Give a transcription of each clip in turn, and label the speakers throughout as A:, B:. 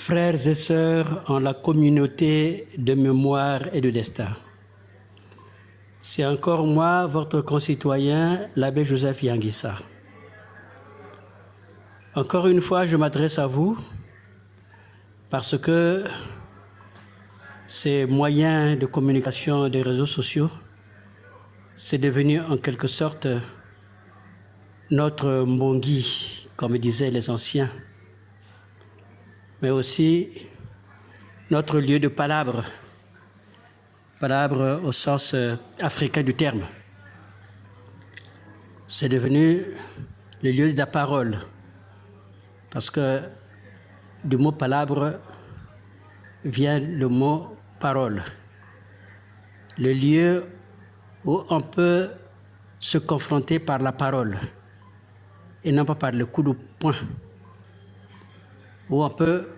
A: Frères et sœurs en la communauté de mémoire et de destin. C'est encore moi, votre concitoyen, l'abbé Joseph Yanguissa. Encore une fois, je m'adresse à vous parce que ces moyens de communication des réseaux sociaux, c'est devenu en quelque sorte notre mbongi, comme disaient les anciens, mais aussi notre lieu de palabre au sens africain du terme. C'est devenu le lieu de la parole, parce que du mot palabre vient le mot parole. Le lieu où on peut se confronter par la parole et non pas par le coup de poing, où on peut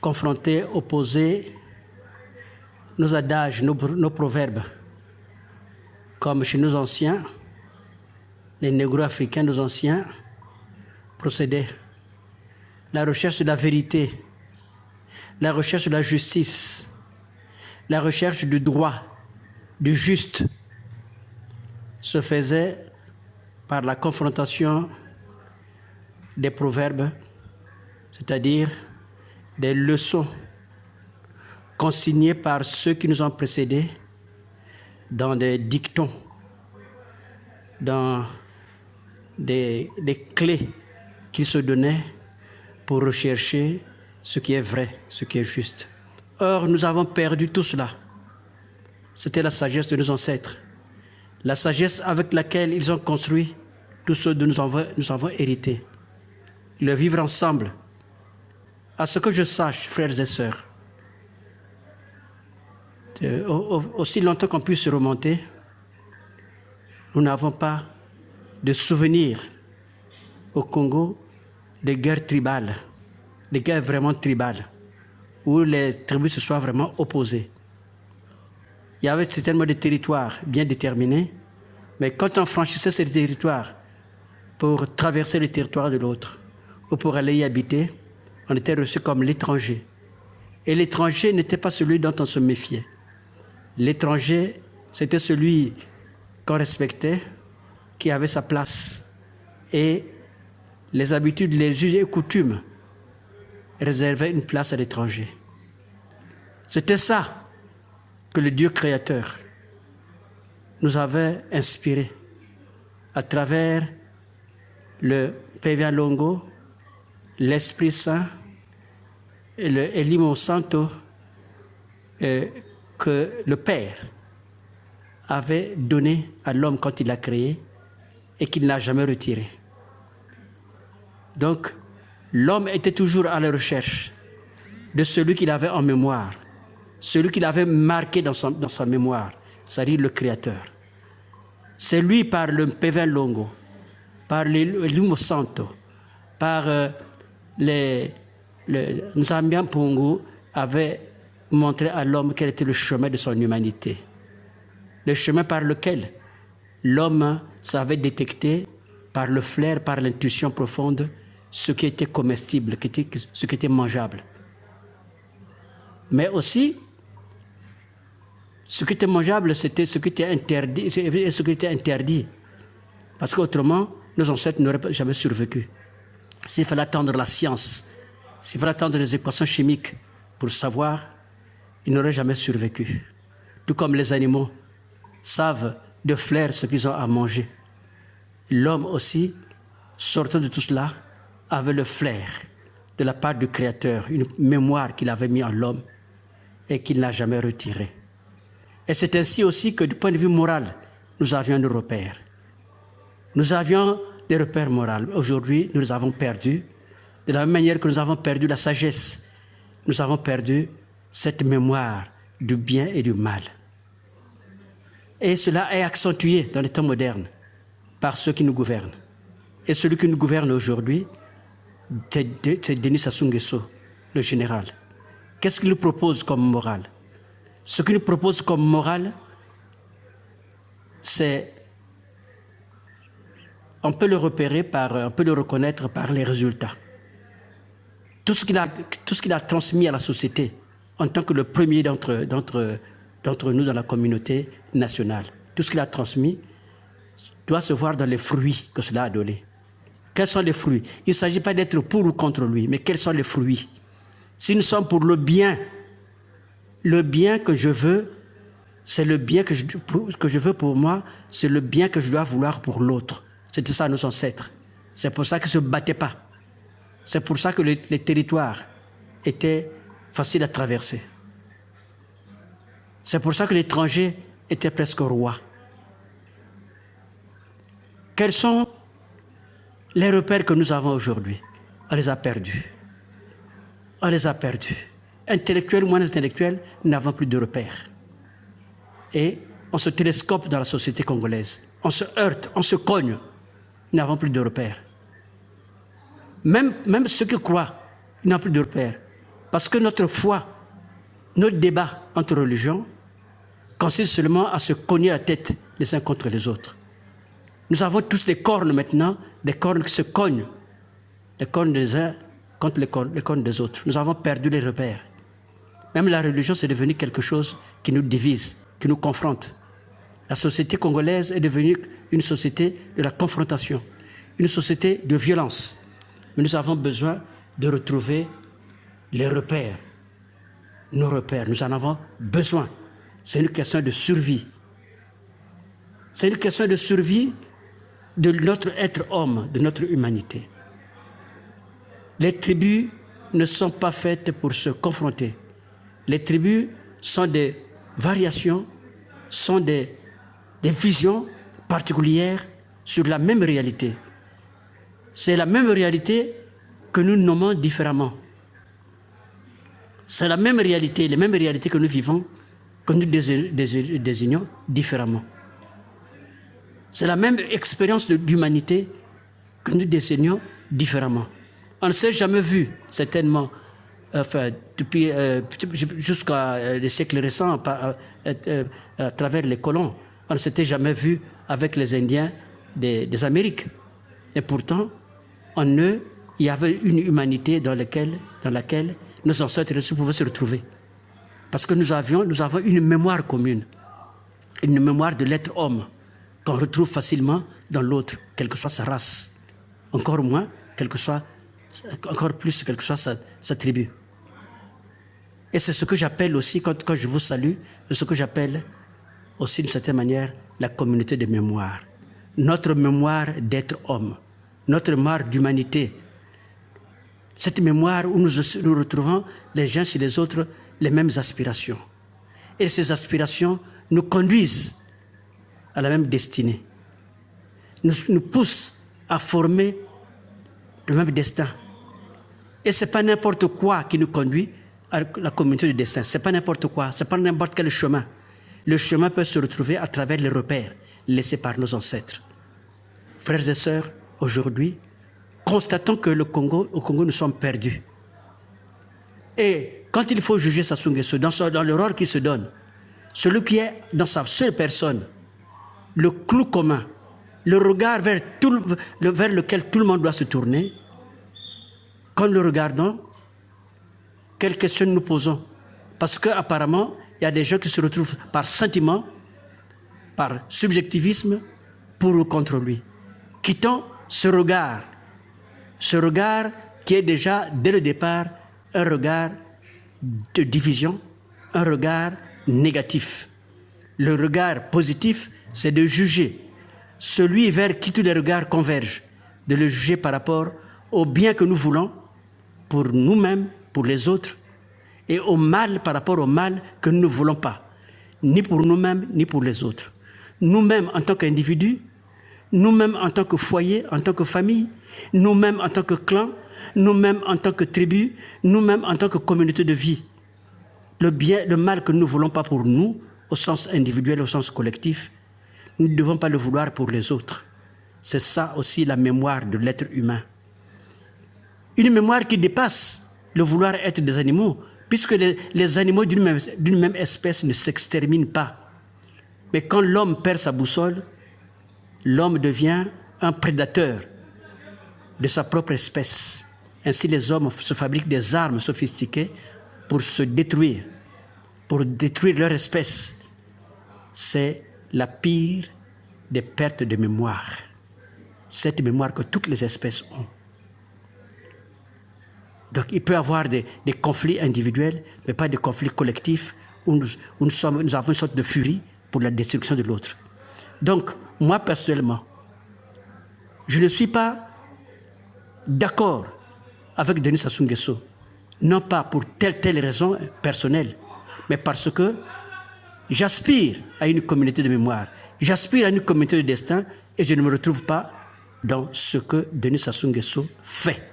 A: confronter, opposer nos adages, nos proverbes, comme chez nos anciens, les négro-africains, nos anciens, procédaient. La recherche de la vérité, la recherche de la justice, la recherche du droit, du juste, se faisait par la confrontation des proverbes, c'est-à-dire des leçons consignées par ceux qui nous ont précédés dans des dictons, dans des clés qu'ils se donnaient pour rechercher ce qui est vrai, ce qui est juste. Or, nous avons perdu tout cela. C'était la sagesse de nos ancêtres, la sagesse avec laquelle ils ont construit tout ce dont nous avons hérité. Le vivre ensemble. À ce que je sache, frères et sœurs, aussi longtemps qu'on puisse se remonter, nous n'avons pas de souvenirs au Congo des guerres tribales, des guerres vraiment tribales, où les tribus se soient vraiment opposées. Il y avait certainement des territoires bien déterminés, mais quand on franchissait ces territoires pour traverser le territoire de l'autre, ou pour aller y habiter, on était reçu comme l'étranger. Et l'étranger n'était pas celui dont on se méfiait. L'étranger, c'était celui qu'on respectait, qui avait sa place. Et les habitudes, les us et coutumes réservaient une place à l'étranger. C'était ça que le Dieu créateur nous avait inspiré à travers le Pevia Longo, l'Esprit Saint et le Elimo Santo que le Père avait donné à l'homme quand il l'a créé et qu'il n'a jamais retiré. Donc, l'homme était toujours à la recherche de celui qu'il avait en mémoire, celui qu'il avait marqué dans sa mémoire, c'est-à-dire le Créateur. C'est lui par le Pevin Longo, par l'Elimo Santo, par Nzambian Pongo avait montré à l'homme quel était le chemin de son humanité. Le chemin par lequel l'homme savait détecter par le flair, par l'intuition profonde, ce qui était comestible, ce qui était mangeable. Mais aussi, ce qui était mangeable, c'était ce qui était interdit, et ce qui était interdit. Parce qu'autrement, nos ancêtres n'auraient jamais survécu. S'il fallait attendre la science, s'il fallait attendre les équations chimiques pour savoir, ils n'auraient jamais survécu. Tout comme les animaux savent de flair ce qu'ils ont à manger. L'homme aussi, sortant de tout cela, avait le flair de la part du Créateur, une mémoire qu'il avait mis en l'homme et qu'il n'a jamais retirée. Et c'est ainsi aussi que du point de vue moral, nous avions nos repères. Nous avions des repères moraux. Aujourd'hui, nous les avons perdus. De la même manière que nous avons perdu la sagesse, nous avons perdu cette mémoire du bien et du mal. Et cela est accentué dans les temps modernes par ceux qui nous gouvernent. Et celui qui nous gouverne aujourd'hui, c'est Denis Sassou Nguesso, le général. Qu'est-ce qu'il nous propose comme morale? Ce qu'il nous propose comme morale, c'est... On peut le repérer on peut le reconnaître par les résultats. tout ce qu'il a transmis à la société en tant que le premier d'entre nous dans la communauté nationale. Tout ce qu'il a transmis doit se voir dans les fruits que cela a donné. Quels sont les fruits? Il ne s'agit pas d'être pour ou contre lui, mais quels sont les fruits? Si nous sommes pour le bien que je veux, c'est le bien que je veux pour moi, c'est le bien que je dois vouloir pour l'autre. C'était ça nos ancêtres. C'est pour ça qu'ils ne se battaient pas. C'est pour ça que les territoires étaient faciles à traverser. C'est pour ça que l'étranger était presque roi. Quels sont les repères que nous avons aujourd'hui? On les a perdus. On les a perdus. Intellectuels ou moins intellectuels, nous n'avons plus de repères. Et on se télescope dans la société congolaise. On se heurte, on se cogne. Nous n'avons plus de repères. Même ceux qui croient, ils n'ont plus de repères. Parce que notre foi, notre débat entre religions, consiste seulement à se cogner la tête les uns contre les autres. Nous avons tous des cornes maintenant, des cornes qui se cognent, les cornes des uns contre les cornes des autres. Nous avons perdu les repères. Même la religion, c'est devenu quelque chose qui nous divise, qui nous confronte. La société congolaise est devenue une société de la confrontation, une société de violence. Mais nous avons besoin de retrouver les repères, nos repères. Nous en avons besoin. C'est une question de survie. C'est une question de survie de notre être homme, de notre humanité. Les tribus ne sont pas faites pour se confronter. Les tribus sont des variations, sont des visions particulières sur la même réalité. C'est la même réalité que nous nommons différemment. C'est la même réalité, les mêmes réalités que nous vivons, que nous désignons différemment. C'est la même expérience d'humanité que nous désignons différemment. On ne s'est jamais vu, certainement, depuis jusqu'à des siècles récents, à travers les colons. On ne s'était jamais vu avec les Indiens des Amériques. Et pourtant, en eux, il y avait une humanité dans laquelle nos ancêtres pouvaient se retrouver. Parce que nous avons une mémoire commune, une mémoire de l'être homme, qu'on retrouve facilement dans l'autre, quelle que soit sa race. Encore plus, quelle que soit sa tribu. Et c'est ce que j'appelle aussi, quand je vous salue, c'est ce que j'appelle aussi d'une certaine manière la communauté de mémoire. Notre mémoire d'être homme, notre mémoire d'humanité. Cette mémoire où nous retrouvons les uns chez les autres les mêmes aspirations. Et ces aspirations nous conduisent à la même destinée, nous poussent à former le même destin. Et ce n'est pas n'importe quoi qui nous conduit à la communauté du destin. Ce n'est pas n'importe quoi, ce n'est pas n'importe quel chemin. Le chemin peut se retrouver à travers les repères laissés par nos ancêtres. Frères et sœurs, aujourd'hui, constatons que au Congo, nous sommes perdus. Et quand il faut juger Sassou Nguesso, dans le rôle qu'il se donne, celui qui est dans sa seule personne, le clou commun, le regard vers lequel tout le monde doit se tourner, quand nous le regardons, quelles questions nous posons? Parce qu'apparemment, il y a des gens qui se retrouvent par sentiment, par subjectivisme, pour ou contre lui. Quittons ce regard qui est déjà, dès le départ, un regard de division, un regard négatif. Le regard positif, c'est de juger celui vers qui tous les regards convergent, de le juger par rapport au bien que nous voulons pour nous-mêmes, pour les autres, et au mal par rapport au mal que nous ne voulons pas, ni pour nous-mêmes, ni pour les autres. Nous-mêmes en tant qu'individus, nous-mêmes en tant que foyer, en tant que famille, nous-mêmes en tant que clan, nous-mêmes en tant que tribu, nous-mêmes en tant que communauté de vie. Le mal que nous ne voulons pas pour nous, au sens individuel, au sens collectif, nous ne devons pas le vouloir pour les autres. C'est ça aussi la mémoire de l'être humain. Une mémoire qui dépasse le vouloir être des animaux, puisque les animaux d'une même espèce ne s'exterminent pas. Mais quand l'homme perd sa boussole, l'homme devient un prédateur de sa propre espèce. Ainsi, les hommes se fabriquent des armes sophistiquées pour se détruire, pour détruire leur espèce. C'est la pire des pertes de mémoire. Cette mémoire que toutes les espèces ont. Donc, il peut y avoir des conflits individuels, mais pas des conflits collectifs où nous avons une sorte de furie pour la destruction de l'autre. Donc, moi, personnellement, je ne suis pas d'accord avec Denis Sassou Nguesso. Non pas pour telle raison personnelle, mais parce que j'aspire à une communauté de mémoire. J'aspire à une communauté de destin et je ne me retrouve pas dans ce que Denis Sassou Nguesso fait.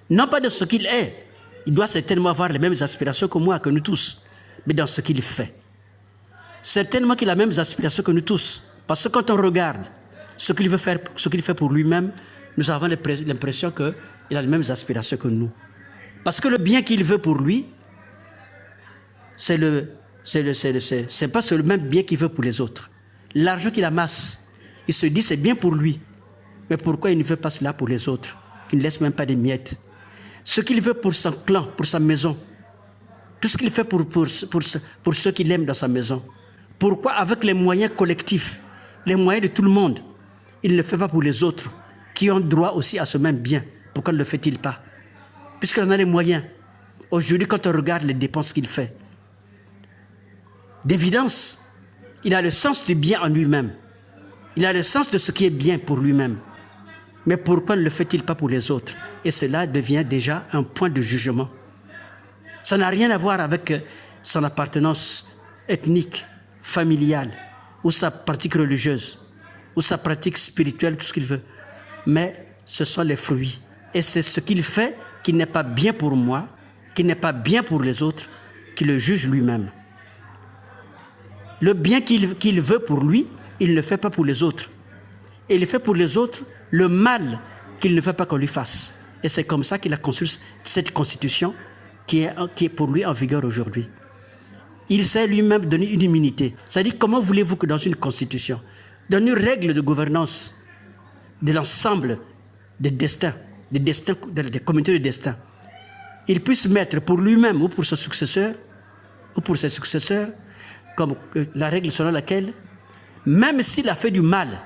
A: Non pas de ce qu'il est. Il doit certainement avoir les mêmes aspirations que moi, que nous tous, mais dans ce qu'il fait. Certainement qu'il a les mêmes aspirations que nous tous. Parce que quand on regarde ce qu'il veut faire, ce qu'il fait pour lui-même, nous avons l'impression qu'il a les mêmes aspirations que nous. Parce que le bien qu'il veut pour lui, c'est pas le même bien qu'il veut pour les autres. L'argent qu'il amasse, il se dit c'est bien pour lui. Mais pourquoi il ne veut pas cela pour les autres, qui ne laissent même pas des miettes? Ce qu'il veut pour son clan, pour sa maison, tout ce qu'il fait pour ceux qu'il aime dans sa maison. Pourquoi, avec les moyens collectifs, les moyens de tout le monde, il ne le fait pas pour les autres, qui ont droit aussi à ce même bien? Pourquoi ne le fait-il pas? Puisqu'il en a les moyens. Aujourd'hui, quand on regarde les dépenses qu'il fait, d'évidence, il a le sens du bien en lui-même. Il a le sens de ce qui est bien pour lui-même. Mais pourquoi ne le fait-il pas pour les autres? Et cela devient déjà un point de jugement. Ça n'a rien à voir avec son appartenance ethnique, familiale, ou sa pratique religieuse, ou sa pratique spirituelle, tout ce qu'il veut. Mais ce sont les fruits. Et c'est ce qu'il fait qui n'est pas bien pour moi, qui n'est pas bien pour les autres, qui le juge lui-même. Le bien qu'il veut pour lui, il ne le fait pas pour les autres. Et il fait pour les autres le mal qu'il ne veut pas qu'on lui fasse. Et c'est comme ça qu'il a construit cette constitution qui est pour lui en vigueur aujourd'hui. Il s'est lui-même donné une immunité. C'est-à-dire, comment voulez-vous que dans une constitution, dans une règle de gouvernance de l'ensemble des destins, des communautés de destin, il puisse mettre pour lui-même ou pour son successeur, ou pour ses successeurs, comme la règle selon laquelle, même s'il a fait du mal,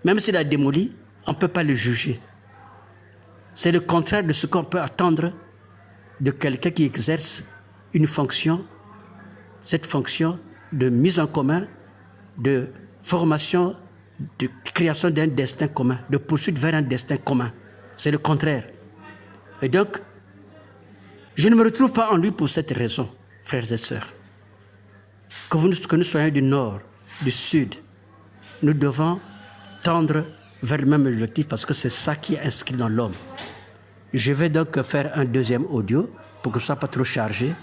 A: même s'il a démoli, on ne peut pas le juger. C'est le contraire de ce qu'on peut attendre de quelqu'un qui exerce une fonction, cette fonction de mise en commun, de formation, de création d'un destin commun, de poursuite vers un destin commun. C'est le contraire. Et donc, je ne me retrouve pas en lui pour cette raison, frères et sœurs. Que nous soyons du nord, du sud, nous devons tendre vers le même objectif parce que c'est ça qui est inscrit dans l'homme. Je vais donc faire un deuxième audio pour que ce ne soit pas trop chargé.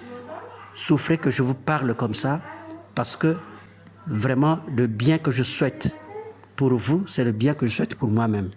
A: Souffrez que je vous parle comme ça parce que vraiment le bien que je souhaite pour vous, c'est le bien que je souhaite pour moi-même.